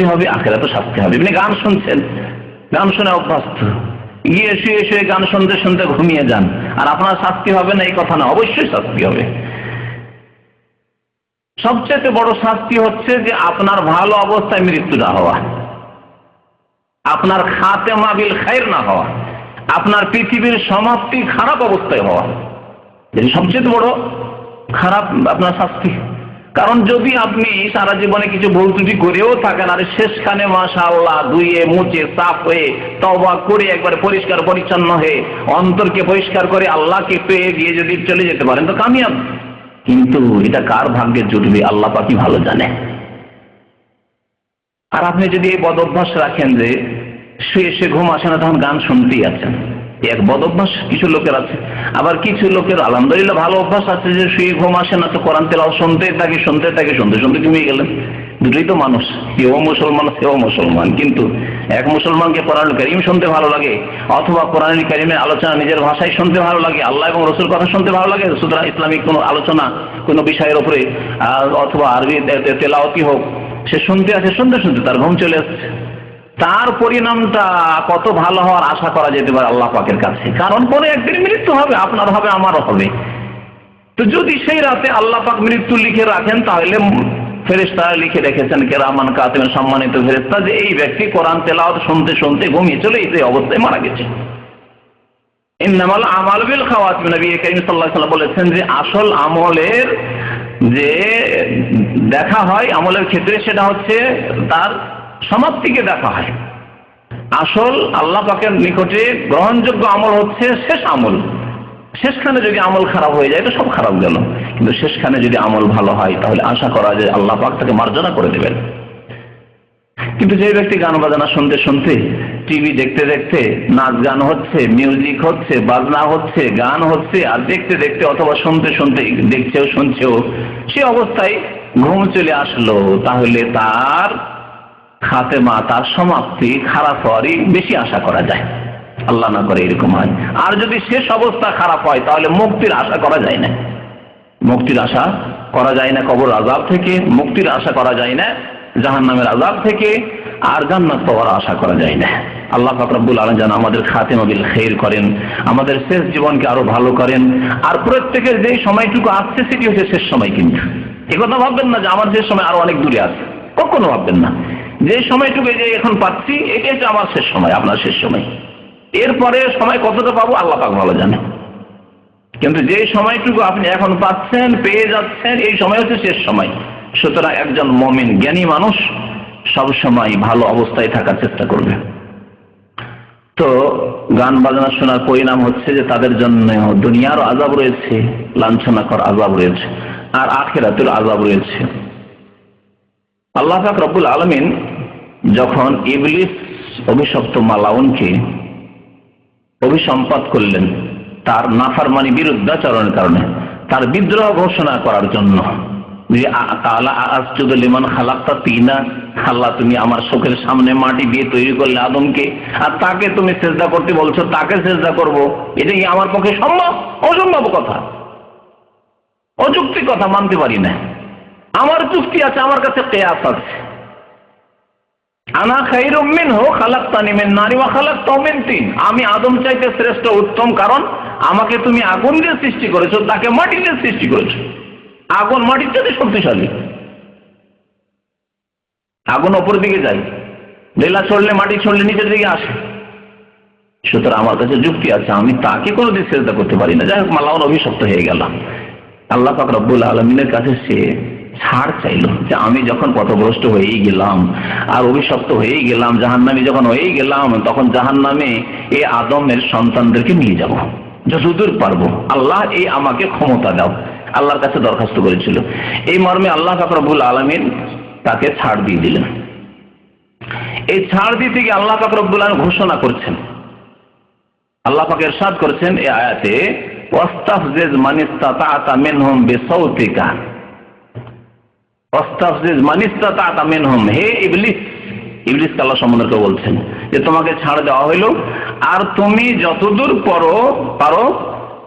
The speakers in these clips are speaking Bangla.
হবে, আখিরাতে শাস্তি হবে। আপনি গান শুনছেন, গান শুনে অভ্যস্ত, গিয়ে শুয়ে শুয়ে গান শুনতে শুনতে ঘুমিয়ে যান, আর আপনার শাস্তি হবে না এই কথা না, অবশ্যই শাস্তি হবে। সবচেয়ে বড় শাস্তি হচ্ছে যে আপনার ভালো অবস্থায় মৃত্যু না হওয়া, আপনার খাতেমা বিল খায়র না হওয়া, আপনার পৃথিবীর সমাপ্তি খারাপ অবস্থায় হওয়া, যেটি সবচেয়ে বড় খারাপ আপনার শাস্তি। কারণ যদি আপনি সারা জীবনে কিছু ভুল ত্রুটি করেও থাকেন, আর শেষখানে মাশাআল্লাহ ধুয়ে মুছে সাফ হয়ে তওবা করে একবারে পরিষ্কার পরিচ্ছন্ন হয়ে অন্তরকে পরিষ্কার করে আল্লাহকে পেয়ে গিয়ে যদি চলে যেতে পারেন তো কামিয়াব। কিন্তু এটা কার ভাগ্যে জুটবে আল্লাহ পাকই ভালো জানে। আর আপনি যদি এই বদ অভ্যাস রাখেন যে শুয়ে শুয়ে ঘুম আসে না, তখন গান শুনতেই আছেন, এক বদ অভ্যাস কিছু লোকের আছে। আবার কিছু লোকের আলহামদুলিল্লাহ ভালো অভ্যাস আছে যে শুয়ে ঘুম আসে না, তো কোরআন তেলাওয়াত শুনতে থাকে শুনতে শুনতে ঘুমিয়ে গেলেন। দুটোই তো মানুষ, কেউ মুসলমান সেও মুসলমান, কিন্তু এক মুসলমানকে কোরআনুল কারীম শুনতে ভালো লাগে, অথবা কোরআনুল কারীমের আলোচনা নিজের ভাষায় শুনতে ভালো লাগে, আল্লাহ এবং রসুল কথা শুনতে ভালো লাগে। সুতরাং ইসলামিক কোনো আলোচনা কোনো বিষয়ের উপরে অথবা আরবি তেলাওয়াতি হোক, সে শুনতে আছে, শুনতে শুনতে তার ঘুম চলে আসছে। তার পরিণামটা কত ভালো হওয়ার আশা করা যেতে পারে আল্লাহ পাকের কাছে, কারণ পরে একদিন মৃত্যু হবে, আপনার হবে আমারও হবে। তো যদি সেই রাতে আল্লাহ পাক মৃত্যু লিখে রাখেন, তাহলে ফেরেশতারা লিখে রেখেছেন কিরামান কাতিবিন, সম্মানিত ফেরেশতা, যে এই ব্যক্তি কোরআন তেলাওয়াত শুনতে শুনতে ঘুমিয়ে চলে এই অবস্থায় মারা গেছে। ইন্নামাল আমালু বিল খাওয়াতিম, নবী করিম সাল্লাল্লাহু আলাইহি ওয়াসাল্লাম বলেছেন যে আসল আমলের যে দেখা হয় আমলের ক্ষেত্রে, সেটা হচ্ছে তার সমাপ্তিকে দেখা হয়। আসল আল্লাহ পাকের নিকটে গ্রহণযোগ্য আমল হচ্ছে শেষ আমল। শেষখানে যদি আমল খারাপ হয়ে যায় তো সব খারাপ গেল, কিন্তু শেষখানে যদি আমল ভালো হয় তাহলে আশা করা যায় আল্লাহ পাক তাকে মার্জনা করে দেবেন। কিন্তু যে ব্যক্তি গান বাজনা শুনতে শুনতে, টিভি দেখতে দেখতে, নাচ গান হচ্ছে, মিউজিক হচ্ছে, বাজনা হচ্ছে, গান হচ্ছে, আর দেখতে দেখতে অথবা শুনতে শুনতে দেখছেও শুনছেও সে অবস্থায় ঘুম চলে আসলো, তাহলে তার খাতেমা, তার সমাপ্তি খারাপ হওয়ারই বেশি আশা করা যায়। আল্লাহ না করে এরকম হয়। আর যদি শেষ অবস্থা খারাপ হয় তাহলে মুক্তির আশা করা যায় না, মুক্তির আশা করা যায় না কবর আযাব থেকে, মুক্তির আশা করা যায় না জাহান্নামের আযাব থেকে, আর জান্নাত পাওয়ার আশা করা যায় না। আল্লাহ পাক রব্বুল আলামিন যেন আমাদের খাতেমা বিল খায়র করেন, আমাদের শেষ জীবনকে আরো ভালো করেন। আর প্রত্যেকের যে সময়টুকু আসছে সেটি হচ্ছে শেষ সময়। কিন্তু একথা ভাববেন না যে আমার শেষ সময় আরো অনেক দূরে আছে, কখনো ভাববেন না। যে সময়টুকু যে এখন পাচ্ছি এটাই হচ্ছে আমার শেষ সময়, আপনার শেষ সময়। এরপরে সময় কতটা পাবো আল্লাহ পাক ভালো জানে। কিন্তু যে সময়টুকু আপনি এখন পাচ্ছেন, পেয়ে যাচ্ছেন, এই সময় হচ্ছে শেষ সময়। সুতরাং একজন মুমিন জ্ঞানী মানুষ সব সময় ভালো অবস্থায় থাকার চেষ্টা করবে। তো গান বাজনা শোনার পরিণাম হচ্ছে যে তাদের জন্য দুনিয়ার আযাব রয়েছে, লাঞ্ছনাকর আযাব রয়েছে, আর আখিরাতের আযাব রয়েছে। আল্লাহ পাক রব্বুল আলামিন যখন ইবলিস অভিশপ্ত মালাউনকে অভিসম্পাত করলেন তার নাফরমানি বিরুদ্ধাচরণের কারণে, তার বিদ্রোহ ঘোষণা করার জন্য, যে তাআলা আসজুদু লিমান খালাকতা তিনা, আল্লাহ তুমি আমার চোখের সামনে মাটি দিয়ে তৈরি করলে আদমকে, আর তাকে তুমি সিজদা করতে বলছো, তাকে সিজদা করব, এটা কি আমার পক্ষে সম্ভব? অসম্ভব কথা, অযৌক্তিক কথা, মানতে পারি না। আমার যুক্তি আছে, আমার কাছে কিয়াস আছে। আনা খায়রুম মিনহু খালাকতানি মিন নারি ওয়া খালাকতাহু মিন তিন, আমি আদম চাইতে শ্রেষ্ঠ উত্তম, কারণ আমাকে তুমি আগুন দিয়ে সৃষ্টি করেছো, তাকে মাটি দিয়ে সৃষ্টি করেছো। আগুন মাটির চেয়ে শক্তিশালী, আগুন উপর দিকে যায়, লেলা ছড়লে মাটি ছড়লে নিচের দিকে আসে। সুতরাং আমার কাছে যুক্তি আছে, আমি তাকে কোনোদিন সিজদা করতে পারি না। যাই হোক, মালাউন অভিশপ্ত হয়ে গেল। আল্লাহ পাক রব্বুল আলামিনের কাছে সে ছাড় চাইল যে আমি যখন পথভ্রষ্ট হয়েই গেলাম আর অভিশপ্ত হয়েই গেলাম, জাহান্নামী যখন হয়েই গেলাম, তখন জাহান্নামে এই আদমের সন্তানদেরকে নিয়ে যাব যতদূর পারবো। আল্লাহ এই আমাকে ক্ষমতা দাও, আল্লাহর কাছে দরখাস্ত করেছিল। এই মর্মে আল্লাহ পাক রব্বুল আলামিন তাকে ছাড় দিয়ে দিলেন। এই ছাড় দিতে গিয়ে আল্লাহ পাক রব্বুল আলামিন ঘোষণা করছেন, আল্লাহ পাক ইরশাদ করেছেন এই আয়াতে, ওয়াস্তাফজিজ মান ইসতাতা'তা মিনহুম বিসাউতিকা, ওয়াস্তাফজিজ মান ইসতাতা'তা মিনহুম, হে ইবলিস, ইবলিসকে আল্লাহ সম্বোধন করে বলছেন যে তোমাকে ছাড় দেওয়া হইল, আর তুমি যতদূর পারো,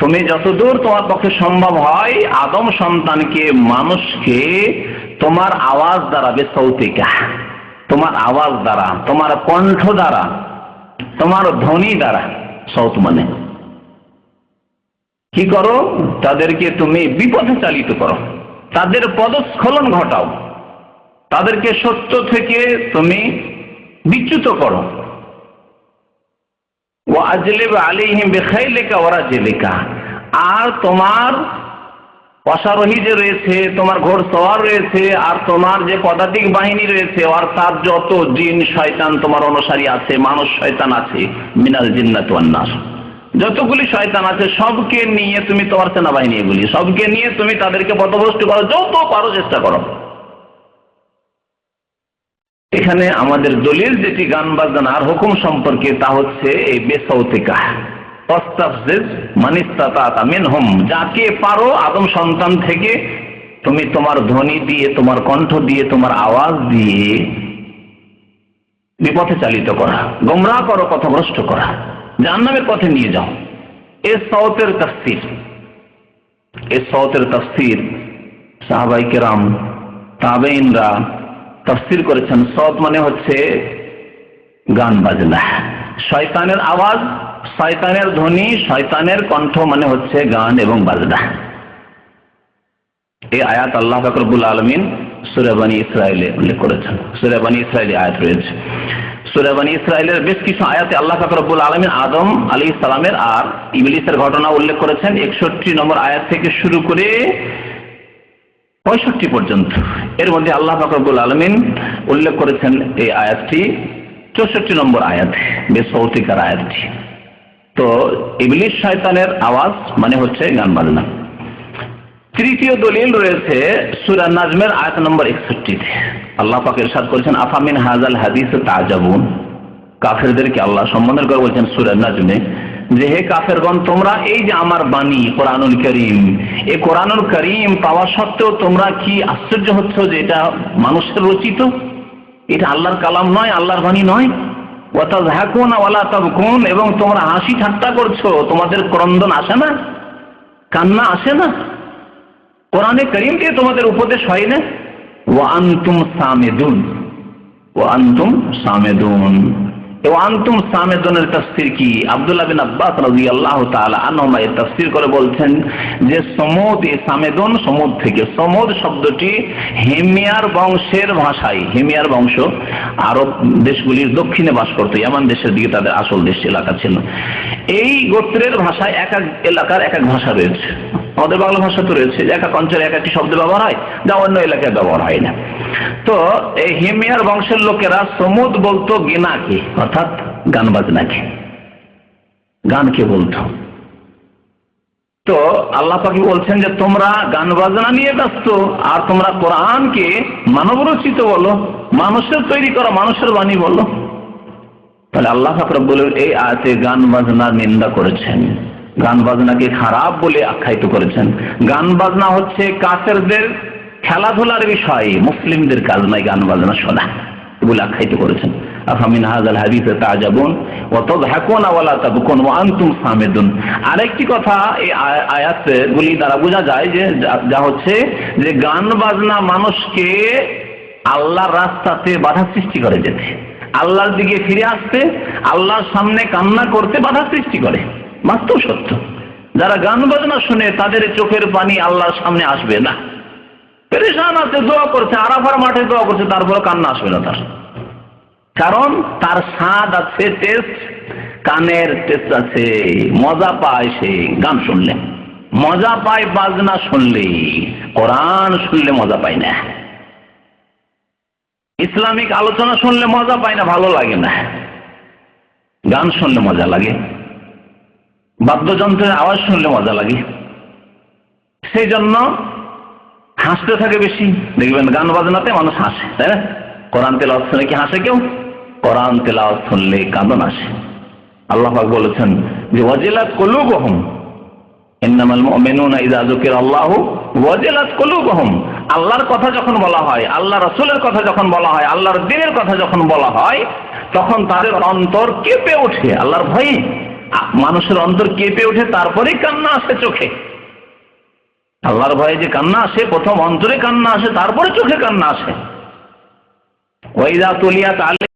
তুমি যতদূর তোমার পক্ষে সম্ভব হয় আদম সন্তানকে, মানুষকে তোমার আওয়াজ দ্বারা, বিসাউতিকা, তোমার আওয়াজ দ্বারা, তোমার কণ্ঠ দ্বারা, তোমার ধ্বনি দ্বারা। সৌত মানে কি করো? তাদেরকে তুমি বিপথে চালিত করো, তাদের পদস্খলন ঘটাও, তাদেরকে সত্য থেকে তুমি বিচ্যুত করো। ওয়াজলিব আলাইহিম বিখাইলিকা ওয়া রাজলিকা, আর তোমার অশ্বারোহী যে রয়েছে, তোমার ঘোড়সওয়ার রয়েছে, আর তোমার যে পদাতিক বাহিনী রয়েছে, অর্থাৎ যত জিন শয়তান তোমার অনুসারী আছে, মানুষ শয়তান আছে, মিনাল জিন্নাতি ওয়ান নাস, যতগুলি শয়তান আছে সবকে নিয়ে তুমি, তোমার সেনাবাহিনী এগুলি সবকে নিয়ে তুমি তাদেরকে পথভ্রষ্ট করো, যত পারো চেষ্টা করো। এখানে আমাদের দলিল যেটি গান বাজনার হুকুম সম্পর্কে, তা হচ্ছে এই বেসাউতিকা তাস্তাফজিজ মান ইসতাতা মিনহুম, যাকে পারো আদম সন্তান থেকে তুমি তোমার ধ্বনি দিয়ে, তোমার কণ্ঠ দিয়ে, তোমার আওয়াজ দিয়ে বিপথে চালিত করা, গোমরাহ করো, পথভ্রষ্ট করা, জাহান্নামের পথে নিয়ে যাও। এই সাওতের তাফসীর, এই সাওতের তাফসীর সাহাবায়ে কেরাম, তাবেঈনরা তাফসীর করেছেন। সাওত মানে হচ্ছে গান বাজনা, শয়তানের আওয়াজ, শয়তানের ধ্বনি, শয়তানের কণ্ঠ মানে হচ্ছে গান এবং বাজনা। এই আয়াত আল্লাহ পাক রব্বুল আলামিন সূরা বনী ইসরাঈলে উল্লেখ করেছেন। সূরা বনী ইসরাঈলে আয়াত রয়েছে। সূরা বনী ইসরাঈলের বেশ কিছু আয়াতে আল্লাহ পাক রব্বুল আলামিন আদম আলাইহিস সালামের আর ইবলিসের ঘটনা উল্লেখ করেছেন। 61 নম্বর আয়াত থেকে শুরু করে 65 পর্যন্ত। এর মধ্যে আল্লাহ পাক রব্বুল আলামিন উল্লেখ করেছেন এই আয়াতটি 64 নম্বর আয়াত, বেসাউতিকার আয়াতটি। তো ইবলিস শয়তানের আওয়াজ মানে হচ্ছে গান বাজনা। তৃতীয় দলিল রয়েছে সূরা নাজমের আয়াত নম্বর 61 তে। আল্লাহ পাক ইরশাদ করেছেন, আফামিন হাযাল হাদিস তা'জাবুন, কাফেরদেরকে আল্লাহ সম্বোধন করে বলছেন সূরা নাজমে যে হে কাফেরগণ, তোমরা এই যে আমার বাণী কোরআনুল কারীম, এই কোরআনুল কারীম পাওয়া সত্ত্বেও তোমরা কি আশ্চর্য হচ্ছ যে এটা মানুষের রচিত, এটা আল্লাহর কালাম নয়, আল্লাহর বাণী নয়। ওয়া তাযহাকুনা ওয়া লা তাবকুন, এবং তোমরা হাসি ঠাট্টা করছো, তোমাদের ক্রন্দন আসে না, কান্না আসে না, কোরআনে কারীম দিয়ে তোমাদের উপদেশ হয় না। ওয়া আনতুম সামিদুন, ওয়া আনতুম সামিদুন, ওয়া আনতুম সামিদুনের তাফসীর কি? আব্দুল্লাহ বিন আব্বাস রাদিয়াল্লাহু তাআলা আনহুমা এর তাফসীর করে বলছেন যে সমুদ, এই সামেদুন সমুদ থেকে, সমুদ শব্দটি হিমিয়ার বংশের ভাষায়, হিমিয়ার বংশ আরব দেশগুলির দক্ষিণে বাস করত, ইয়ামান দেশের দিকে তাদের আসল দেশ এলাকা ছিল। এই গোত্রের ভাষায় এক এক এলাকার এক এক ভাষা রয়েছে। আমাদের বাংলা ভাষা তো রয়েছে, এক এক অঞ্চলে এক একটি শব্দ ব্যবহার হয়, যা অন্য এলাকায় ব্যবহার হয় না। তো এই হিমিয়ার বংশের লোকেরা সমুদ বলতো গিনাকে, অর্থাৎ গান বাজনাকে, গানকে বলতো। তো আল্লাহ পাক বলছেন যে তোমরা গান বাজনা নিয়ে ব্যস্ত, আর তোমরা কোরআনকে মানব রচিত বলো, মানুষের তৈরি করা, মানুষের বাণী বলো। তাহলে আল্লাহ পাক রব্বুল এই আয়াতে গান বাজনার নিন্দা করেছেন, গান বাজনাকে খারাপ বলে আখ্যায়িত করেছেন। গান বাজনা হচ্ছে কাফেরদের খেলাধুলার বিষয়, মুসলিমদের কাজ নয় গান বাজনা শোনা বলে আখ্যায়িত করেছেন। আফামিন হাযাল হাদিস তা'জাবুন ওয়া তাযহাকুনা ওয়া লা তাবকুন ওয়া আনতুম সামিদুন। আরেকটি কথা এই আয়াতগুলি দ্বারা বোঝা যায় যে যা হচ্ছে যে গান বাজনা মানুষকে আল্লাহর রাস্তাতে বাধা সৃষ্টি করে যেতে, আল্লাহর দিকে ফিরে আসতে, আল্লাহর সামনে কান্না করতে বাধা সৃষ্টি করে। বাস্তব সত্য, যারা গান বাজনা শুনে তাদের চোখের পানি আল্লাহর সামনে আসবে না, পেরেশান আছে, দোয়া করছে, আরাফার মাঠে দোয়া করছে, তারপরে কান্না আসবে না তার, কারণ তার স্বাদ আছে, টেস্ট, কানের টেস্ট আছে, মজা পায় সে গান শুনলে, মজা পায় বাজনা শুনলে, কোরআন শুনলে মজা পায় না, ইসলামিক আলোচনা শুনলে মজা পায় না, ভালো লাগে না। গান শুনলে মজা লাগে, বাদ্যযন্ত্রের আওয়াজ শুনলে মজা লাগে, সেই জন্য হাসতে থাকে বেশি। দেখবেন গান বাজনাতে মানুষ হাসে, তাই না? কোরআন তেলাওয়াত শুনে কি হাসে কেউ? কোরআন তেলাওয়াত শুনলে কাঁদন আসে। আল্লাহ পাক বলেছেন যে ওয়াজিলাত কুলুবুহুম, ইন্নামাল মুমিনুনা ইযা যুকিরাল্লাহু ওয়াজিলাত কুলুবুহুম। আল্লাহর কথা যখন বলা হয়, আল্লাহ রাসূলের কথা যখন বলা হয়, আল্লাহর দ্বীনের কথা যখন বলা হয়, তখন তাদের অন্তর কেঁপে ওঠে আল্লাহর ভয়ে। মানুষের অন্তর কেঁপে ওঠে, তারপরেই কান্না আসে চোখে। আল্লাহর ভয়ে যে কান্না আসে, প্রথম অন্তরে কান্না আসে, তারপরে চোখে কান্না আসে। ওয়াইদা তুলিয়াত আলাইহিম